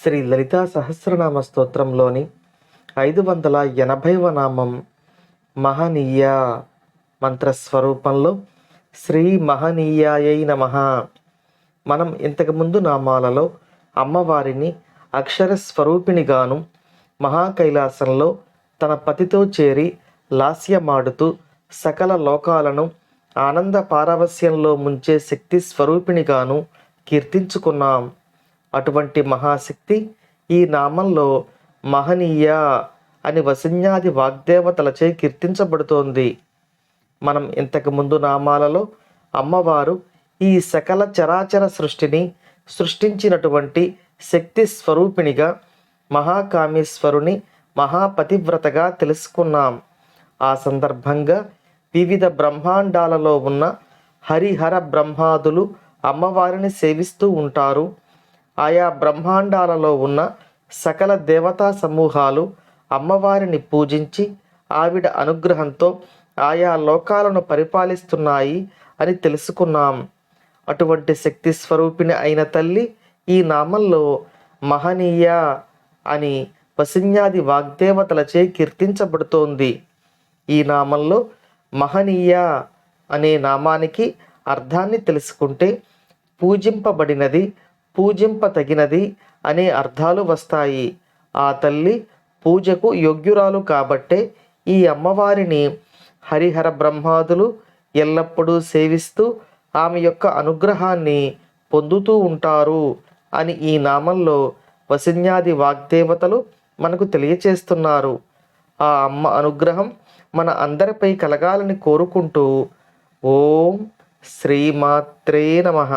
శ్రీ లలితా సహస్రనామ స్తోత్రంలోని 580వ నామం మహనీయ మంత్రస్వరూపంలో శ్రీ మహనీయాయై నమః. మనం ఇంతకుముందు నామాలలో అమ్మవారిని అక్షర స్వరూపిణిగాను, మహాకైలాసంలో తన పతితో చేరి లాస్యమాడుతూ సకల లోకాలను ఆనంద పారవస్యంలో ముంచే శక్తి స్వరూపిణిగాను కీర్తించుకున్నాం. అటువంటి మహాశక్తి ఈ నామంలో మహనీయ అని వసిన్యాది వాగ్దేవతలచే కీర్తించబడుతోంది. మనం ఇంతకు ముందు నామాలలో అమ్మవారు ఈ సకల చరాచర సృష్టిని సృష్టించినటువంటి శక్తి స్వరూపిణిగా, మహాకామేశ్వరుని మహాపతివ్రతగా తెలుసుకున్నాం. ఆ సందర్భంగా వివిధ బ్రహ్మాండాలలో ఉన్న హరిహర బ్రహ్మాదులు అమ్మవారిని సేవిస్తూ ఉంటారు. ఆయా బ్రహ్మాండాలలో ఉన్న సకల దేవతా సమూహాలు అమ్మవారిని పూజించి ఆవిడ అనుగ్రహంతో ఆయా లోకాలను పరిపాలిస్తున్నాయి అని తెలుసుకున్నాం. అటువంటి శక్తి స్వరూపిణి అయిన తల్లి ఈ నామంలో మహనీయ అని వసిన్యాది వాగ్దేవతలచే కీర్తించబడుతోంది. ఈ నామంలో మహనీయ అనే నామానికి అర్థాన్ని తెలుసుకుంటే పూజింపబడినది, పూజింపతగినది అనే అర్థాలు వస్తాయి. ఆ తల్లి పూజకు యోగ్యురాలు కాబట్టే ఈ అమ్మవారిని హరిహర బ్రహ్మాదులు ఎల్లప్పుడూ సేవిస్తూ ఆమె యొక్క అనుగ్రహాన్ని పొందుతూ ఉంటారు అని ఈ నామంలో వసిన్యాది వాగ్దేవతలు మనకు తెలియచేస్తున్నారు. ఆ అమ్మ అనుగ్రహం మన అందరిపై కలగాలని కోరుకుంటూ ఓం శ్రీమాత్రే నమః.